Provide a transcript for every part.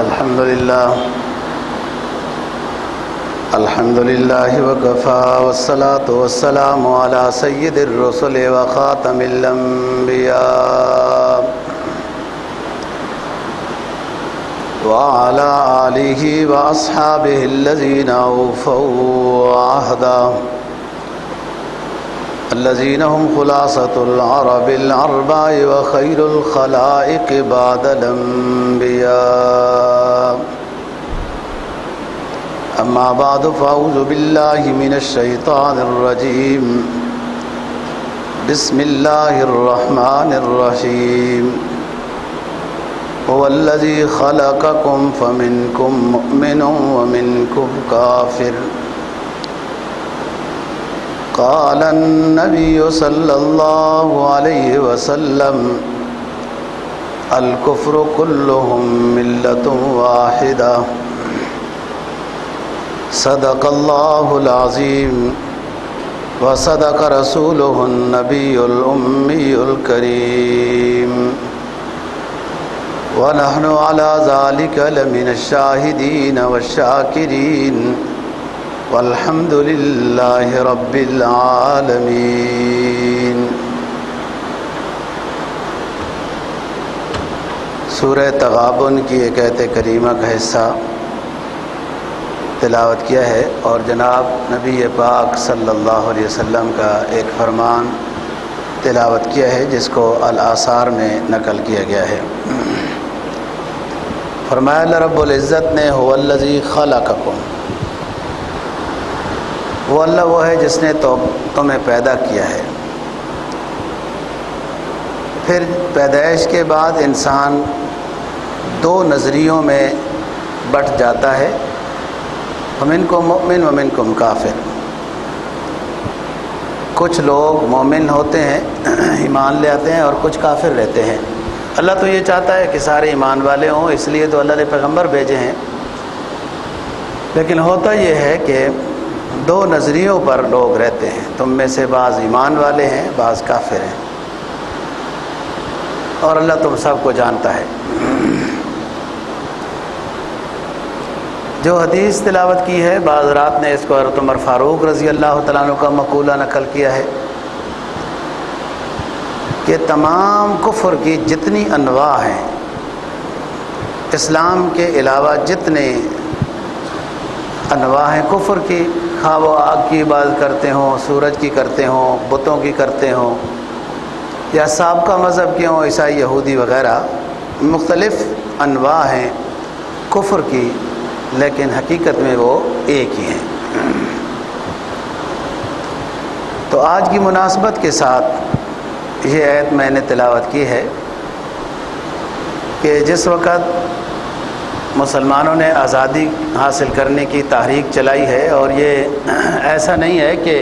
الحمد لله وكفى والصلاة والسلام على سيد الرسل وخاتم الأنبياء وعلى آله وأصحابه الذين أوفوا عهدا الذين هم خلاصة العرب الأربع وخير الخلائق بعد الأنبياء أما بعد فأعوذ بالله من الشيطان الرجيم بسم الله الرحمن الرحيم هو الذي خلقكم فمنكم مؤمن ومنكم كافر قال النبي صلى الله عليه وسلم الكفر كلهم ملة واحدة صدق الله العظيم وصدق رسوله النبي الأمي الكريم ونحن على ذلك لمن الشاهدين والشاكرين والحمد لله رب العالمين۔ سورہ تغابن کی ایک آیت کریمہ کا حصہ تلاوت کیا ہے اور جناب نبی پاک صلی اللہ علیہ وسلم کا ایک فرمان تلاوت کیا ہے جس کو الآثار میں نقل کیا گیا ہے۔ فرمایا اللہ رب العزت نے هو الذی خلقکم، وہ اللہ وہ ہے جس نے تمہیں پیدا کیا ہے۔ پھر پیدائش کے بعد انسان دو نظریوں میں بٹ جاتا ہے، ومنکم مؤمن ومنکم کافر۔ کچھ لوگ مومن ہوتے ہیں، ایمان لے آتے ہیں، اور کچھ کافر رہتے ہیں۔ اللہ تو یہ چاہتا ہے کہ سارے ایمان والے ہوں، اس لیے تو اللہ نے پیغمبر بھیجے ہیں، لیکن ہوتا یہ ہے کہ دو نظریوں پر لوگ رہتے ہیں۔ تم میں سے بعض ایمان والے ہیں، بعض کافر ہیں، اور اللہ تم سب کو جانتا ہے۔ جو حدیث تلاوت کی ہے بعض رات نے اس کو حضرت عمر فاروق رضی اللہ تعالیٰ عنہ کا مقولہ نقل کیا ہے کہ تمام کفر کی جتنی انواع ہیں، اسلام کے علاوہ جتنے انواع ہیں کفر کی، خواہ وہ آگ کی عبادت کرتے ہوں، سورج کی کرتے ہوں، بتوں کی کرتے ہوں، یا سابقہ مذہب کے ہوں، عیسائی یہودی وغیرہ، مختلف انواع ہیں کفر کی، لیکن حقیقت میں وہ ایک ہی ہیں۔ تو آج کی مناسبت کے ساتھ یہ آیت میں نے تلاوت کی ہے کہ جس وقت مسلمانوں نے آزادی حاصل کرنے کی تحریک چلائی ہے، اور یہ ایسا نہیں ہے کہ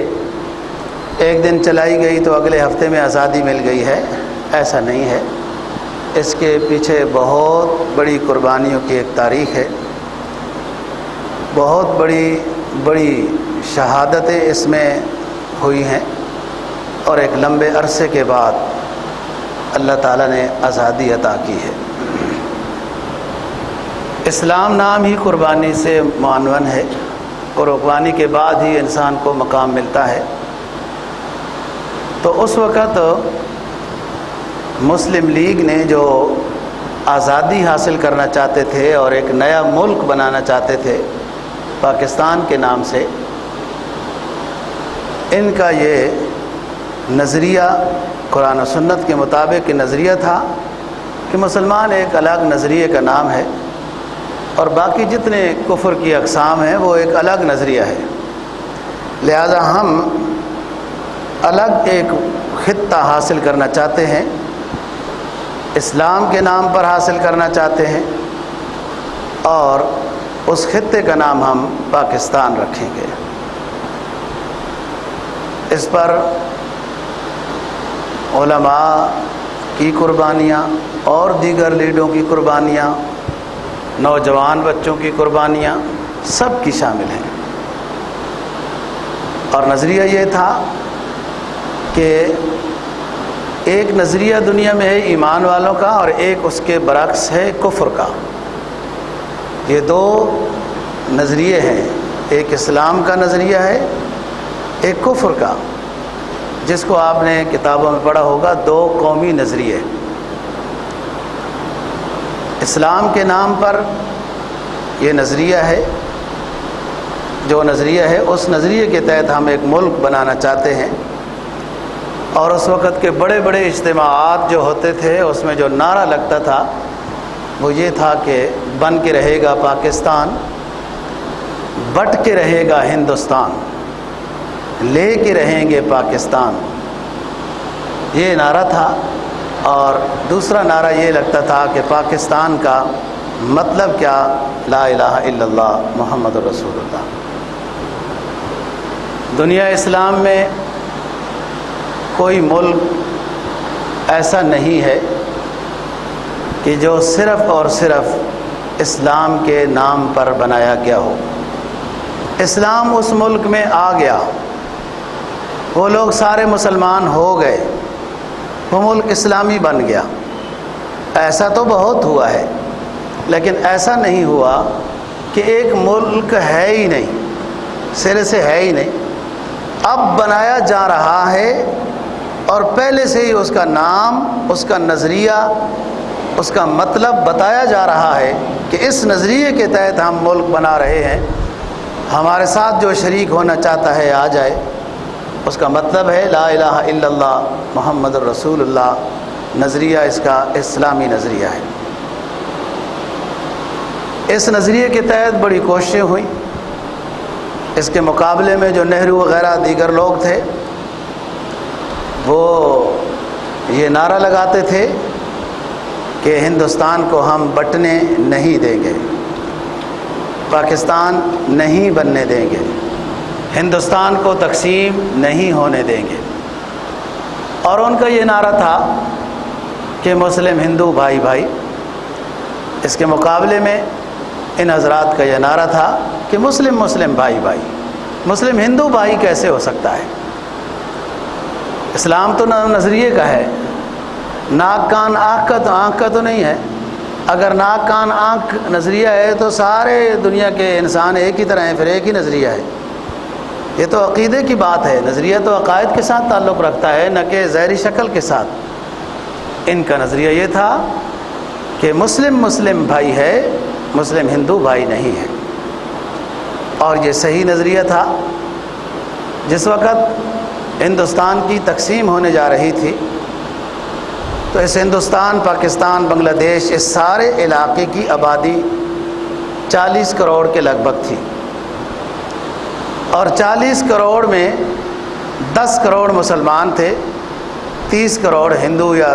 ایک دن چلائی گئی تو اگلے ہفتے میں آزادی مل گئی ہے، ایسا نہیں ہے۔ اس کے پیچھے بہت بڑی قربانیوں کی ایک تاریخ ہے، بہت بڑی شہادتیں اس میں ہوئی ہیں، اور ایک لمبے عرصے کے بعد اللہ تعالیٰ نے آزادی عطا کی ہے۔ اسلام نام ہی قربانی سے معنون ہے، قربانی کے بعد ہی انسان کو مقام ملتا ہے۔ تو اس وقت مسلم لیگ نے جو آزادی حاصل کرنا چاہتے تھے اور ایک نیا ملک بنانا چاہتے تھے پاکستان کے نام سے، ان کا یہ نظریہ قرآن و سنت کے مطابق یہ نظریہ تھا کہ مسلمان ایک الگ نظریے کا نام ہے، اور باقی جتنے کفر کی اقسام ہیں وہ ایک الگ نظریہ ہے، لہذا ہم الگ ایک خطہ حاصل کرنا چاہتے ہیں، اسلام کے نام پر حاصل کرنا چاہتے ہیں، اور اس خطے کا نام ہم پاکستان رکھیں گے۔ اس پر علماء کی قربانیاں اور دیگر لیڈروں کی قربانیاں، نوجوان بچوں کی قربانیاں سب کی شامل ہیں، اور نظریہ یہ تھا کہ ایک نظریہ دنیا میں ہے ایمان والوں کا، اور ایک اس کے برعکس ہے کفر کا۔ یہ دو نظریے ہیں، ایک اسلام کا نظریہ ہے، ایک کفر کا، جس کو آپ نے کتابوں میں پڑھا ہوگا، دو قومی نظریے۔ اسلام کے نام پر یہ نظریہ ہے، جو نظریہ ہے اس نظریے کے تحت ہم ایک ملک بنانا چاہتے ہیں، اور اس وقت کے بڑے بڑے اجتماعات جو ہوتے تھے اس میں جو نعرہ لگتا تھا وہ یہ تھا کہ بن کے رہے گا پاکستان، بٹ کے رہے گا ہندوستان، لے کے رہیں گے پاکستان، یہ نعرہ تھا۔ اور دوسرا نعرہ یہ لگتا تھا کہ پاکستان کا مطلب کیا، لا الہ الا اللہ محمد رسول اللہ۔ دنیا اسلام میں کوئی ملک ایسا نہیں ہے کہ جو صرف اور صرف اسلام کے نام پر بنایا گیا ہو۔ اسلام اس ملک میں آ گیا، وہ لوگ سارے مسلمان ہو گئے، وہ ملک اسلامی بن گیا۔ ایسا تو بہت ہوا ہے، لیکن ایسا نہیں ہوا کہ ایک ملک ہے ہی نہیں، سرے سے ہے ہی نہیں، اب بنایا جا رہا ہے، اور پہلے سے ہی اس کا نام، اس کا نظریہ، اس کا مطلب بتایا جا رہا ہے کہ اس نظریے کے تحت ہم ملک بنا رہے ہیں، ہمارے ساتھ جو شریک ہونا چاہتا ہے آ جائے۔ اس کا مطلب ہے لا الہ الا اللہ محمد رسول اللہ، نظریہ اس کا اسلامی نظریہ ہے۔ اس نظریے کے تحت بڑی کوششیں ہوئیں۔ اس کے مقابلے میں جو نہرو وغیرہ دیگر لوگ تھے وہ یہ نعرہ لگاتے تھے کہ ہندوستان کو ہم بٹنے نہیں دیں گے، پاکستان نہیں بننے دیں گے، ہندوستان کو تقسیم نہیں ہونے دیں گے، اور ان کا یہ نعرہ تھا کہ مسلم ہندو بھائی بھائی۔ اس کے مقابلے میں ان حضرات کا یہ نعرہ تھا کہ مسلم مسلم بھائی بھائی، مسلم ہندو بھائی کیسے ہو سکتا ہے؟ اسلام تو نظریے کا ہے، ناک کان آنکھ کا تو نہیں ہے۔ اگر ناک کان آنکھ نظریہ ہے تو سارے دنیا کے انسان ایک ہی طرح ہیں، پھر ایک ہی نظریہ ہے۔ یہ تو عقیدے کی بات ہے، نظریہ تو عقائد کے ساتھ تعلق رکھتا ہے، نہ کہ ظاہری شکل کے ساتھ۔ ان کا نظریہ یہ تھا کہ مسلم مسلم بھائی ہے، مسلم ہندو بھائی نہیں ہے، اور یہ صحیح نظریہ تھا۔ جس وقت ہندوستان کی تقسیم ہونے جا رہی تھی تو اس ہندوستان، پاکستان، بنگلہ دیش، اس سارے علاقے کی آبادی 40 کروڑ کے لگ بھگ تھی، اور 40 کروڑ میں 10 کروڑ مسلمان تھے، 30 کروڑ ہندو یا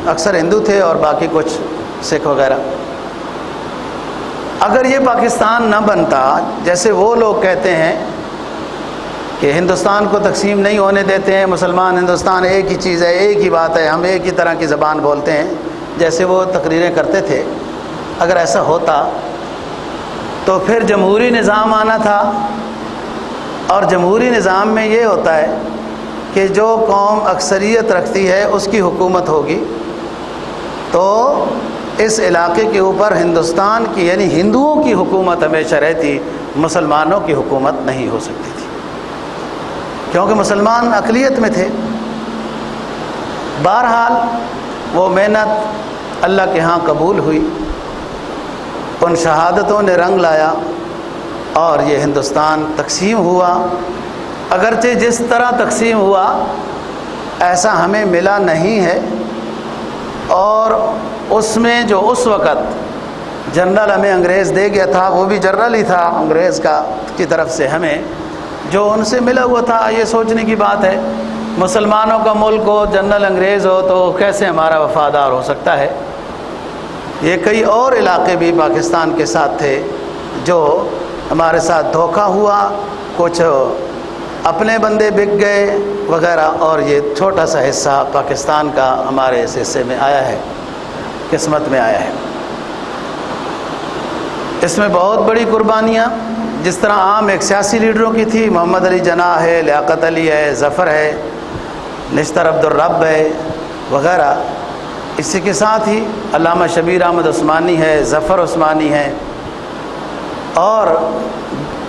اکثر ہندو تھے، اور باقی کچھ سکھ وغیرہ۔ اگر یہ پاکستان نہ بنتا، جیسے وہ لوگ کہتے ہیں کہ ہندوستان کو تقسیم نہیں ہونے دیتے ہیں، مسلمان ہندوستان ایک ہی چیز ہے، ایک ہی بات ہے، ہم ایک ہی طرح کی زبان بولتے ہیں، جیسے وہ تقریریں کرتے تھے، اگر ایسا ہوتا تو پھر جمہوری نظام آنا تھا، اور جمہوری نظام میں یہ ہوتا ہے کہ جو قوم اکثریت رکھتی ہے اس کی حکومت ہوگی، تو اس علاقے کے اوپر ہندوستان کی یعنی ہندوؤں کی حکومت ہمیشہ رہتی، مسلمانوں کی حکومت نہیں ہو سکتی تھی، کیونکہ مسلمان اقلیت میں تھے۔ بہرحال وہ محنت اللہ کے ہاں قبول ہوئی، ان شہادتوں نے رنگ لایا، اور یہ ہندوستان تقسیم ہوا۔ اگرچہ جس طرح تقسیم ہوا ایسا ہمیں ملا نہیں ہے، اور اس میں جو اس وقت جنرل ہمیں انگریز دے گیا تھا وہ بھی جنرل ہی تھا انگریز کی طرف سے، ہمیں جو ان سے ملا ہوا تھا۔ یہ سوچنے کی بات ہے، مسلمانوں کا ملک ہو، جنرل انگریز ہو، تو کیسے ہمارا وفادار ہو سکتا ہے؟ یہ کئی اور علاقے بھی پاکستان کے ساتھ تھے جو ہمارے ساتھ دھوکہ ہوا، کچھ اپنے بندے بک گئے وغیرہ، اور یہ چھوٹا سا حصہ پاکستان کا ہمارے اس حصے میں آیا ہے، قسمت میں آیا ہے۔ اس میں بہت بڑی قربانیاں، جس طرح عام ایک سیاسی لیڈروں کی تھی، محمد علی جناح ہے، لیاقت علی ہے، ظفر ہے، نشتر عبد الرب ہے وغیرہ، اسی کے ساتھ ہی علامہ شبیر احمد عثمانی ہے، ظفر عثمانی ہے، اور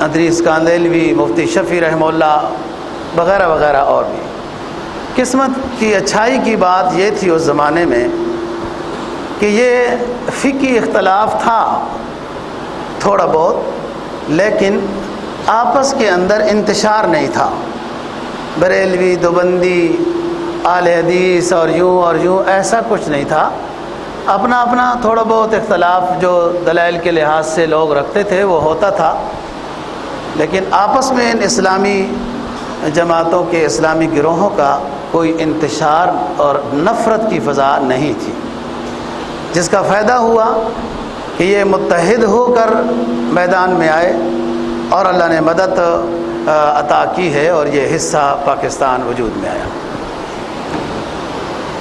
ادریس کاندیلوی، مفتی شفیع رحمہ اللہ وغیرہ وغیرہ اور بھی۔ قسمت کی اچھائی کی بات یہ تھی اس زمانے میں کہ یہ فقہی اختلاف تھا تھوڑا بہت، لیکن آپس کے اندر انتشار نہیں تھا۔ بریلوی، دیوبندی، اہل حدیث اور یوں ایسا کچھ نہیں تھا۔ اپنا اپنا تھوڑا بہت اختلاف جو دلائل کے لحاظ سے لوگ رکھتے تھے وہ ہوتا تھا، لیکن آپس میں ان اسلامی جماعتوں کے، اسلامی گروہوں کا کوئی انتشار اور نفرت کی فضا نہیں تھی، جس کا فائدہ ہوا کہ یہ متحد ہو کر میدان میں آئے اور اللہ نے مدد عطا کی ہے اور یہ حصہ پاکستان وجود میں آیا۔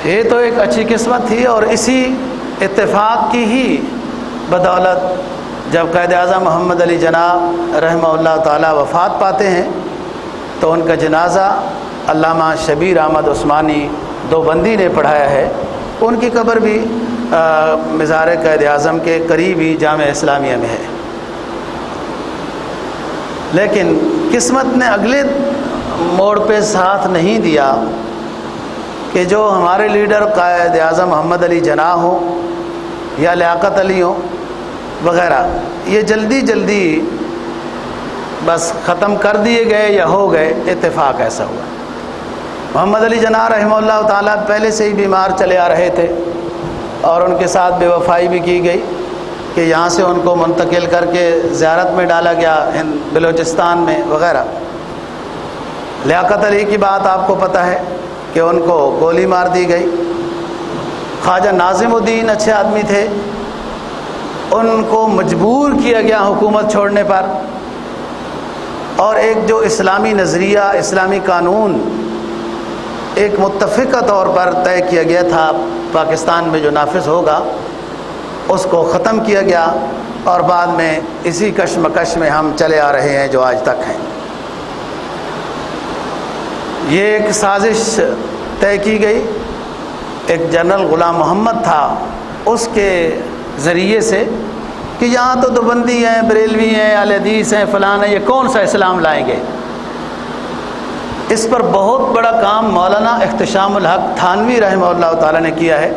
یہ تو ایک اچھی قسمت تھی، اور اسی اتفاق کی ہی بدولت جب قائد اعظم محمد علی جناح رحمہ اللہ تعالی وفات پاتے ہیں تو ان کا جنازہ علامہ شبیر احمد عثمانی دیوبندی نے پڑھایا ہے۔ ان کی قبر بھی مزار قائد اعظم کے قریب ہی جامعہ اسلامیہ میں ہے۔ لیکن قسمت نے اگلے موڑ پہ ساتھ نہیں دیا کہ جو ہمارے لیڈر قائد اعظم محمد علی جناح ہوں یا لیاقت علی ہوں وغیرہ، یہ جلدی جلدی بس ختم کر دیے گئے یا ہو گئے۔ اتفاق ایسا ہوا، محمد علی جناح رحمہ اللہ تعالیٰ پہلے سے ہی بیمار چلے آ رہے تھے اور ان کے ساتھ بے وفائی بھی کی گئی کہ یہاں سے ان کو منتقل کر کے زیارت میں ڈالا گیا بلوچستان میں وغیرہ۔ لیاقت علی کی بات آپ کو پتہ ہے کہ ان کو گولی مار دی گئی۔ خواجہ ناظم الدین اچھے آدمی تھے، ان کو مجبور کیا گیا حکومت چھوڑنے پر، اور ایک جو اسلامی نظریہ، اسلامی قانون ایک متفقہ طور پر طے کیا گیا تھا پاکستان میں جو نافذ ہوگا، اس کو ختم کیا گیا، اور بعد میں اسی کشمکش میں ہم چلے آ رہے ہیں جو آج تک ہیں۔ یہ ایک سازش طے کی گئی، ایک جنرل غلام محمد تھا، اس کے ذریعے سے کہ یہاں تو دیوبندی ہیں، بریلوی ہیں، اہل حدیث ہیں، فلان ہیں، یہ کون سا اسلام لائیں گے۔ اس پر بہت بڑا کام مولانا احتشام الحق تھانوی رحمہ اللہ تعالیٰ نے کیا ہے،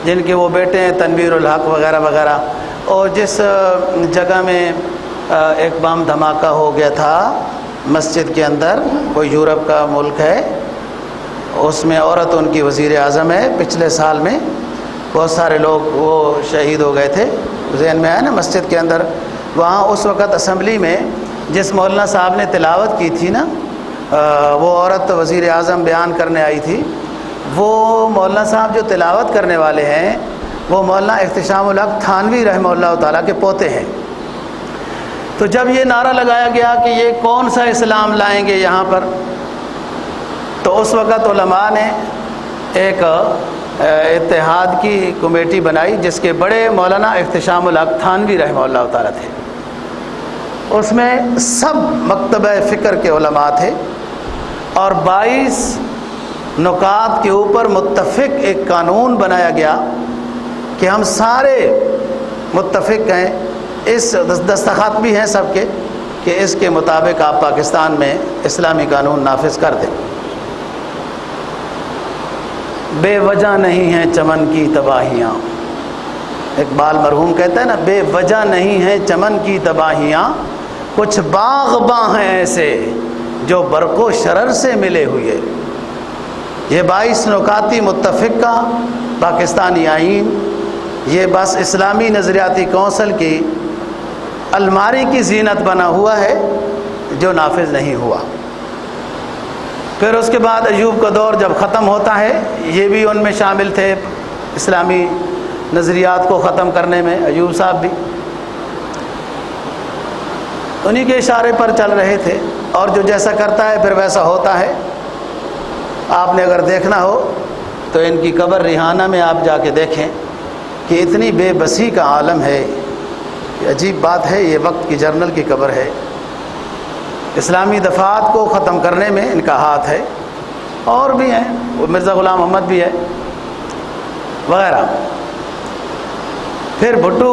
جن کے وہ بیٹے ہیں تنویر الحق وغیرہ وغیرہ۔ اور جس جگہ میں ایک بم دھماکہ ہو گیا تھا مسجد کے اندر، کوئی یورپ کا ملک ہے، اس میں عورت ان کی وزیر اعظم ہے، پچھلے سال میں بہت سارے لوگ وہ شہید ہو گئے تھے، ذہن میں آیا نا مسجد کے اندر۔ وہاں اس وقت اسمبلی میں جس مولانا صاحب نے تلاوت کی تھی نا، وہ عورت وزیر اعظم بیان کرنے آئی تھی، وہ مولانا صاحب جو تلاوت کرنے والے ہیں وہ مولانا احتشام الحق تھانوی رحمہ اللہ تعالیٰ کے پوتے ہیں۔ تو جب یہ نعرہ لگایا گیا کہ یہ کون سا اسلام لائیں گے یہاں پر، تو اس وقت علماء نے ایک اتحاد کی کمیٹی بنائی جس کے بڑے مولانا احتشام الحق تھانوی رحمہ اللہ تعالیٰ تھے۔ اس میں سب مکتبہ فکر کے علماء تھے، اور 22 نکات کے اوپر متفق ایک قانون بنایا گیا کہ ہم سارے متفق ہیں، اس دستخط بھی ہیں سب کے کہ اس کے مطابق آپ پاکستان میں اسلامی قانون نافذ کر دیں۔ بے وجہ نہیں ہیں چمن کی تباہیاں، اقبال مرحوم کہتا ہے نا، بے وجہ نہیں ہیں چمن کی تباہیاں، کچھ باغباں ہیں ایسے جو برق و شرر سے ملے ہوئے۔ یہ 22 نکاتی متفقہ پاکستانی آئین، یہ بس اسلامی نظریاتی کونسل کی الماری کی زینت بنا ہوا ہے جو نافذ نہیں ہوا۔ پھر اس کے بعد ایوب کا دور جب ختم ہوتا ہے، یہ بھی ان میں شامل تھے اسلامی نظریات کو ختم کرنے میں، ایوب صاحب بھی انہی کے اشارے پر چل رہے تھے، اور جو جیسا کرتا ہے پھر ویسا ہوتا ہے۔ آپ نے اگر دیکھنا ہو تو ان کی قبر ریحانہ میں آپ جا کے دیکھیں کہ اتنی بے بسی کا عالم ہے، یہ عجیب بات ہے، یہ وقت کی جرنل کی قبر ہے۔ اسلامی دفعات کو ختم کرنے میں ان کا ہاتھ ہے، اور بھی ہیں، وہ مرزا غلام محمد بھی ہے وغیرہ۔ پھر بھٹو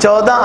14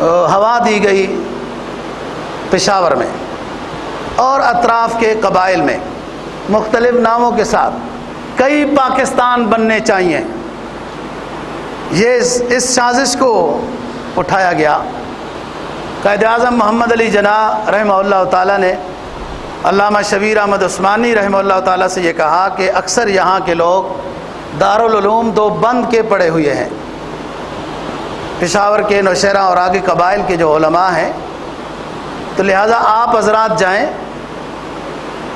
ہوا دی گئی پشاور میں اور اطراف کے قبائل میں مختلف ناموں کے ساتھ کئی پاکستان بننے چاہیے. یہ اس سازش کو اٹھایا گیا. قائد اعظم محمد علی جناح رحمہ اللہ تعالیٰ نے علامہ شبیر احمد عثمانی رحمہ اللہ تعالیٰ سے یہ کہا کہ اکثر یہاں کے لوگ دارالعلوم دیوبند کے پڑھے ہوئے ہیں. پشاور کے نوشہرہ اور آگے قبائل کے جو علماء ہیں، تو لہٰذا آپ حضرات جائیں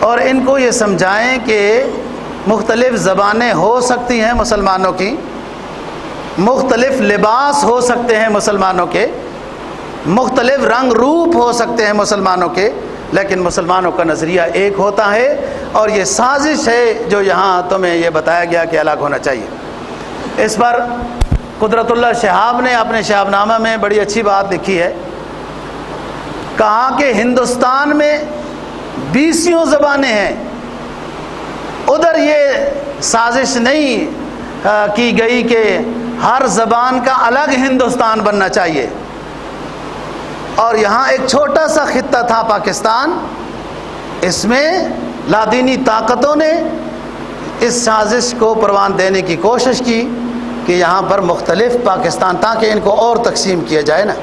اور ان کو یہ سمجھائیں کہ مختلف زبانیں ہو سکتی ہیں مسلمانوں کی، مختلف لباس ہو سکتے ہیں مسلمانوں کے، مختلف رنگ روپ ہو سکتے ہیں مسلمانوں کے، لیکن مسلمانوں کا نظریہ ایک ہوتا ہے. اور یہ سازش ہے جو یہاں تمہیں یہ بتایا گیا کہ الگ ہونا چاہیے. اس پر قدرت اللہ شہاب نے اپنے شہاب نامہ میں بڑی اچھی بات لکھی ہے. کہا کہ ہندوستان میں 20 زبانیں ہیں، ادھر یہ سازش نہیں کی گئی کہ ہر زبان کا الگ ہندوستان بننا چاہیے. اور یہاں ایک چھوٹا سا خطہ تھا پاکستان، اس میں لادینی طاقتوں نے اس سازش کو پروان دینے کی کوشش کی کہ یہاں پر مختلف پاکستان، تاکہ ان کو اور تقسیم کیا جائے نا.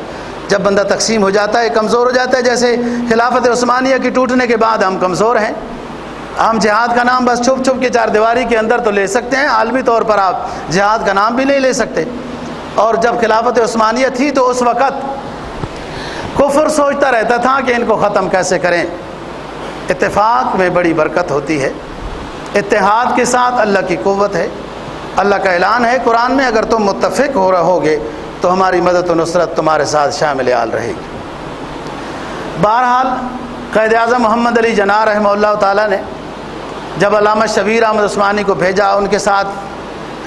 جب بندہ تقسیم ہو جاتا ہے، کمزور ہو جاتا ہے. جیسے خلافت عثمانیہ کی ٹوٹنے کے بعد ہم کمزور ہیں. ہم جہاد کا نام بس چھپ چھپ کے چار دیواری کے اندر تو لے سکتے ہیں، عالمی طور پر آپ جہاد کا نام بھی نہیں لے سکتے. اور جب خلافت عثمانیہ تھی تو اس وقت کفر سوچتا رہتا تھا کہ ان کو ختم کیسے کریں. اتفاق میں بڑی برکت ہوتی ہے، اتحاد کے ساتھ اللہ کی قوت ہے. اللہ کا اعلان ہے قرآن میں، اگر تم متفق ہو رہو گے تو ہماری مدد و نصرت تمہارے ساتھ شامل حال رہے گی. بہرحال قائد اعظم محمد علی جناح رحمہ اللہ تعالیٰ نے جب علامہ شبیر احمد عثمانی کو بھیجا، ان کے ساتھ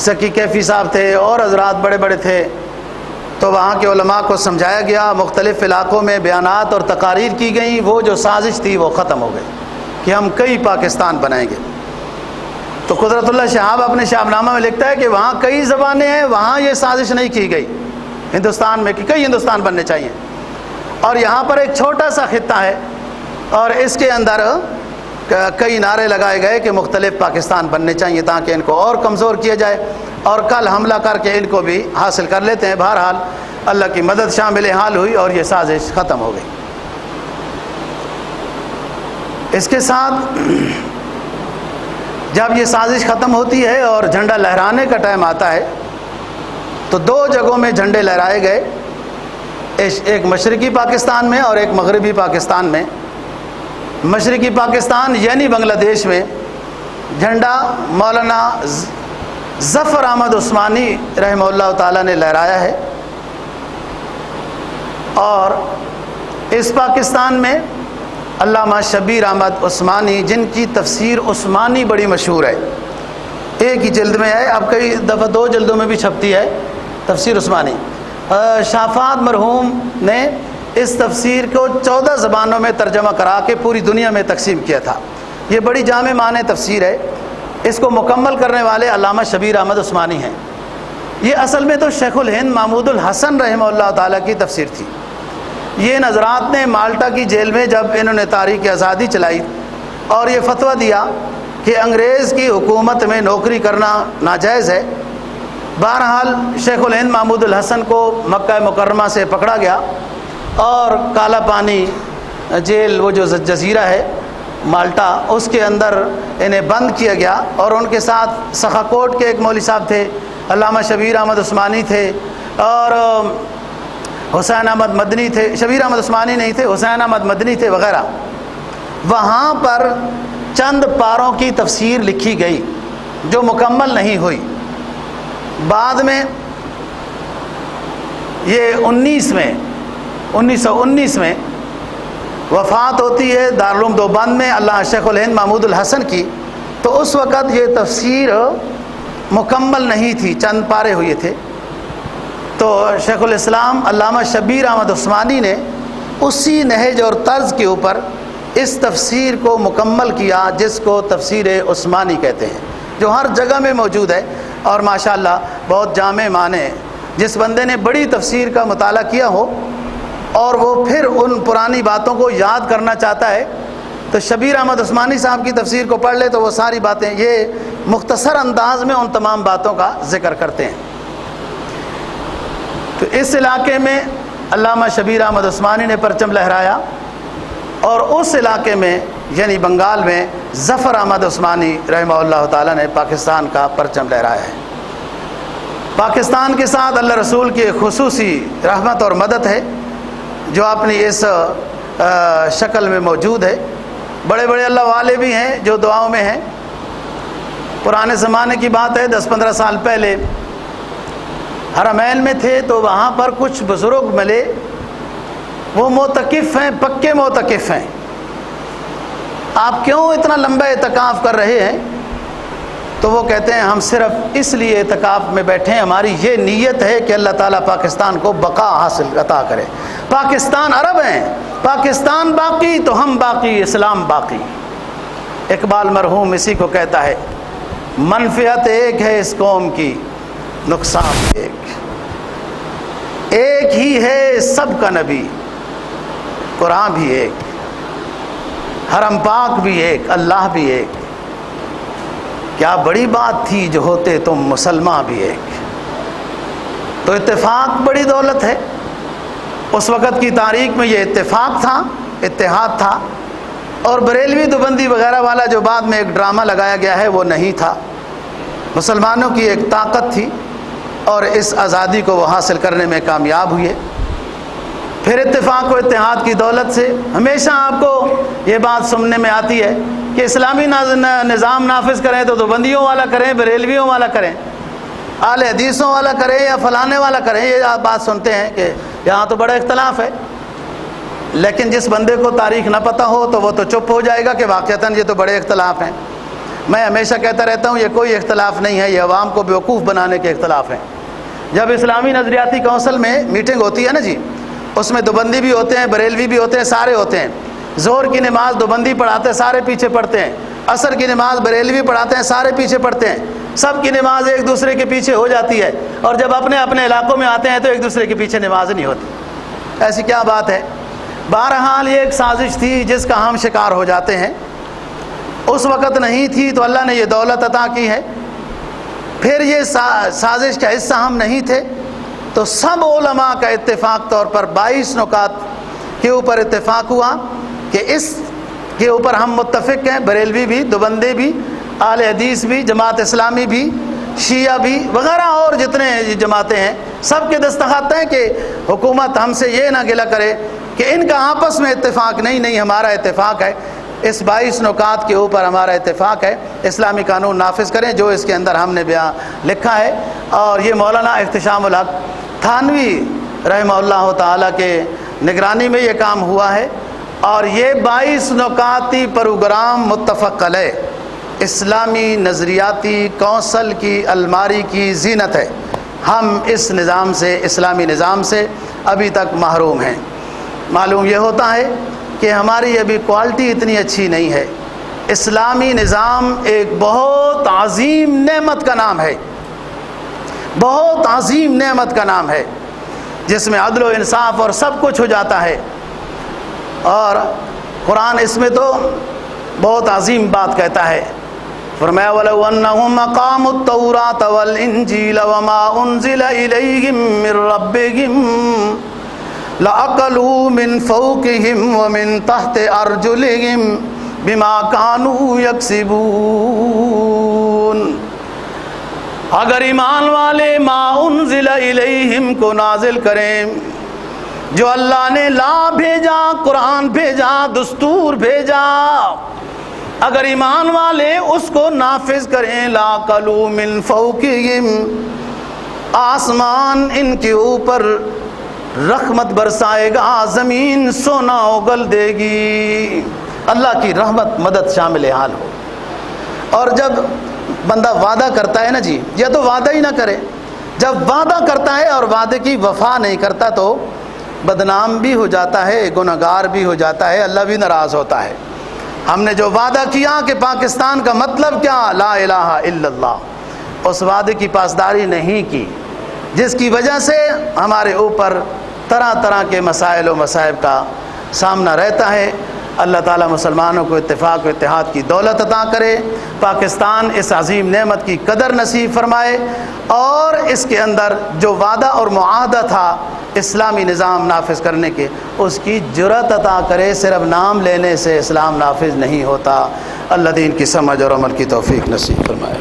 سکی کیفی صاحب تھے اور حضرات بڑے بڑے تھے، تو وہاں کے علماء کو سمجھایا گیا، مختلف علاقوں میں بیانات اور تقاریر کی گئیں. وہ جو سازش تھی وہ ختم ہو گئی کہ ہم کئی پاکستان بنائیں گے. تو قدرت اللہ شہاب اپنے شہاب نامہ میں لکھتا ہے کہ وہاں کئی زبانیں ہیں، وہاں یہ سازش نہیں کی گئی ہندوستان میں کہ کئی ہندوستان بننے چاہیے. اور یہاں پر ایک چھوٹا سا خطہ ہے اور اس کے اندر کئی نعرے لگائے گئے کہ مختلف پاکستان بننے چاہیے تاکہ ان کو اور کمزور کیا جائے، اور کل حملہ کر کے ان کو بھی حاصل کر لیتے ہیں. بہرحال اللہ کی مدد شامل حال ہوئی اور یہ سازش ختم ہو گئی. اس کے ساتھ جب یہ سازش ختم ہوتی ہے اور جھنڈا لہرانے کا ٹائم آتا ہے تو 2 جگہوں میں جھنڈے لہرائے گئے، ایک مشرقی پاکستان میں اور ایک مغربی پاکستان میں. مشرقی پاکستان یعنی بنگلہ دیش میں جھنڈا مولانا ظفر احمد عثمانی رحمہ اللہ تعالیٰ نے لہرایا ہے، اور اس پاکستان میں علامہ شبیر احمد عثمانی، جن کی تفسیر عثمانی بڑی مشہور ہے، ایک ہی جلد میں ہے، اب کئی دفعہ 2 جلدوں میں بھی چھپتی ہے تفسیر عثمانی. شافعات مرحوم نے اس تفسیر کو 14 زبانوں میں ترجمہ کرا کے پوری دنیا میں تقسیم کیا تھا. یہ بڑی جامع معنی تفسیر ہے. اس کو مکمل کرنے والے علامہ شبیر احمد عثمانی ہیں. یہ اصل میں تو شیخ الہند محمود الحسن رحمہ اللہ تعالیٰ کی تفسیر تھی. یہ نظرات نے مالٹا کی جیل میں جب انہوں نے تحریک آزادی چلائی اور یہ فتویٰ دیا کہ انگریز کی حکومت میں نوکری کرنا ناجائز ہے، بہرحال شیخ الہند محمود الحسن کو مکہ مکرمہ سے پکڑا گیا اور کالا پانی جیل، وہ جو جزیرہ ہے مالٹا، اس کے اندر انہیں بند کیا گیا. اور ان کے ساتھ سخاکوٹ کے ایک مولوی صاحب تھے، علامہ شبیر احمد عثمانی تھے، اور حسین احمد مدنی تھے. شبیر احمد عثمانی نہیں تھے، حسین احمد مدنی تھے وغیرہ. وہاں پر چند پاروں کی تفسیر لکھی گئی جو مکمل نہیں ہوئی. بعد میں یہ 1919 میں وفات ہوتی ہے دارالعلوم دیوبند میں اللہ شیخ الہند محمود الحسن کی. تو اس وقت یہ تفسیر مکمل نہیں تھی، چند پارے ہوئے تھے. تو شیخ الاسلام علامہ شبیر احمد عثمانی نے اسی نہج اور طرز کے اوپر اس تفسیر کو مکمل کیا جس کو تفسیر عثمانی کہتے ہیں، جو ہر جگہ میں موجود ہے اور ماشاءاللہ بہت جامع معنی. جس بندے نے بڑی تفسیر کا مطالعہ کیا ہو اور وہ پھر ان پرانی باتوں کو یاد کرنا چاہتا ہے تو شبیر احمد عثمانی صاحب کی تفسیر کو پڑھ لے تو وہ ساری باتیں یہ مختصر انداز میں ان تمام باتوں کا ذکر کرتے ہیں۔ تو اس علاقے میں علامہ شبیر احمد عثمانی نے پرچم لہرایا، اور اس علاقے میں یعنی بنگال میں ظفر احمد عثمانی رحمہ اللہ تعالیٰ نے پاکستان کا پرچم لہرایا ہے۔ پاکستان کے ساتھ اللہ رسول کی ایک خصوصی رحمت اور مدد ہے جو اپنی اس شکل میں موجود ہے۔ بڑے بڑے اللہ والے بھی ہیں جو دعاؤں میں ہیں۔ پرانے زمانے کی بات ہے، 10-15 سال پہلے حرمین میں تھے تو وہاں پر کچھ بزرگ ملے، وہ معتکف ہیں، پکے معتکف ہیں۔ آپ کیوں اتنا لمبا اعتکاف کر رہے ہیں؟ تو وہ کہتے ہیں ہم صرف اس لیے اعتکاف میں بیٹھے ہیں، ہماری یہ نیت ہے کہ اللہ تعالیٰ پاکستان کو بقا حاصل عطا کرے۔ پاکستان عرب ہیں، پاکستان باقی تو ہم باقی، اسلام باقی۔ اقبال مرحوم اسی کو کہتا ہے، منفعت ایک ہے اس قوم کی، نقصان ایک ہی ہے سب کا نبی، قرآن بھی ایک، حرم پاک بھی ایک، اللہ بھی ایک، کیا بڑی بات تھی جو ہوتے تم مسلمان بھی ایک۔ تو اتفاق بڑی دولت ہے۔ اس وقت کی تاریخ میں یہ اتفاق تھا، اتحاد تھا، اور بریلوی دیوبندی وغیرہ والا جو بعد میں ایک ڈرامہ لگایا گیا ہے وہ نہیں تھا۔ مسلمانوں کی ایک طاقت تھی اور اس آزادی کو وہ حاصل کرنے میں کامیاب ہوئے۔ پھر اتفاق و اتحاد کی دولت سے ہمیشہ آپ کو یہ بات سننے میں آتی ہے کہ اسلامی نظام نافذ کریں تو دیوبندیوں والا کریں، بریلویوں والا کریں، اہل حدیثوں والا کریں یا فلانے والا کریں، یہ آپ بات سنتے ہیں کہ یہاں تو بڑا اختلاف ہے۔ لیکن جس بندے کو تاریخ نہ پتہ ہو تو وہ تو چپ ہو جائے گا کہ واقعتاً یہ تو بڑے اختلاف ہیں۔ میں ہمیشہ کہتا رہتا ہوں یہ کوئی اختلاف نہیں ہے، یہ عوام کو بیوقوف بنانے کے اختلاف ہیں۔ جب اسلامی نظریاتی کونسل میں میٹنگ ہوتی ہے نا جی، اس میں دیوبندی بھی ہوتے ہیں، بریلوی بھی ہوتے ہیں، سارے ہوتے ہیں۔ ظہر کی نماز دیوبندی پڑھاتے ہیں، سارے پیچھے پڑھتے ہیں۔ عصر کی نماز بریلوی پڑھاتے ہیں، سارے پیچھے پڑھتے ہیں۔ سب کی نماز ایک دوسرے کے پیچھے ہو جاتی ہے، اور جب اپنے اپنے علاقوں میں آتے ہیں تو ایک دوسرے کے پیچھے نماز نہیں ہوتی۔ ایسی کیا بات ہے؟ بہرحال یہ ایک سازش تھی جس کا ہم شکار ہو جاتے ہیں۔ اس وقت نہیں تھی تو اللہ نے یہ دولت عطا کی ہے۔ پھر یہ سازش کا حصہ ہم نہیں تھے تو سب علماء کا اتفاق طور پر 22 نکات کے اوپر اتفاق ہوا کہ اس کے اوپر ہم متفق ہیں، بریلوی بھی، دیوبندی بھی، اہل حدیث بھی، جماعت اسلامی بھی، شیعہ بھی وغیرہ اور جتنے جماعتیں ہیں، سب کے دستخط ہیں کہ حکومت ہم سے یہ نہ گلہ کرے کہ ان کا آپس میں اتفاق نہیں، ہمارا اتفاق ہے، اس 22 نکات کے اوپر ہمارا اتفاق ہے، اسلامی قانون نافذ کریں جو اس کے اندر ہم نے بیان لکھا ہے۔ اور یہ مولانا احتشام الحق تھانوی رحمہ اللہ تعالیٰ کے نگرانی میں یہ کام ہوا ہے، اور یہ 22 نکاتی پروگرام متفق علیہ اسلامی نظریاتی کونسل کی الماری کی زینت ہے۔ ہم اس نظام سے، اسلامی نظام سے ابھی تک محروم ہیں۔ معلوم یہ ہوتا ہے کہ ہماری ابھی کوالٹی اتنی اچھی نہیں ہے۔ اسلامی نظام ایک بہت عظیم نعمت کا نام ہے، بہت عظیم نعمت کا نام ہے، جس میں عدل و انصاف اور سب کچھ ہو جاتا ہے، اور قرآن اس میں تو بہت عظیم بات کہتا ہے۔ فرمایا وَلَوْ أَنَّهُمْ أَقَامُوا التَّوْرَاةَ وَالْإِنْجِيلَ وَمَا أُنزِلَ إِلَيْهِمْ مِنْ رَبِّهِمْ لَأَكَلُوا مِنْ فَوْقِهِمْ وَمِنْ تَحْتِ أَرْجُلِهِمْ بِمَا كَانُوا يَكْسِبُونَ۔ اگر ایمان والے ما انزل الیہم کو نازل کریں، جو اللہ نے لا بھیجا، قرآن بھیجا، دستور بھیجا، اگر ایمان والے اس کو نافذ کریں، لا کلو من فوقہم، آسمان ان کے اوپر رحمت برسائے گا، زمین سونا اگل دے گی، اللہ کی رحمت مدد شامل حال ہو۔ اور جب بندہ وعدہ کرتا ہے نا جی، یا تو وعدہ ہی نہ کرے، جب وعدہ کرتا ہے اور وعدے کی وفا نہیں کرتا تو بدنام بھی ہو جاتا ہے، گنہگار بھی ہو جاتا ہے، اللہ بھی ناراض ہوتا ہے۔ ہم نے جو وعدہ کیا کہ پاکستان کا مطلب کیا، لا الہ الا اللہ، اس وعدے کی پاسداری نہیں کی، جس کی وجہ سے ہمارے اوپر طرح طرح کے مسائل و مصائب کا سامنا رہتا ہے۔ اللہ تعالیٰ مسلمانوں کو اتفاق و اتحاد کی دولت عطا کرے، پاکستان اس عظیم نعمت کی قدر نصیب فرمائے، اور اس کے اندر جو وعدہ اور معاہدہ تھا اسلامی نظام نافذ کرنے کے، اس کی جرأت عطا کرے۔ صرف نام لینے سے اسلام نافذ نہیں ہوتا۔ اللہ دین کی سمجھ اور عمل کی توفیق نصیب فرمائے۔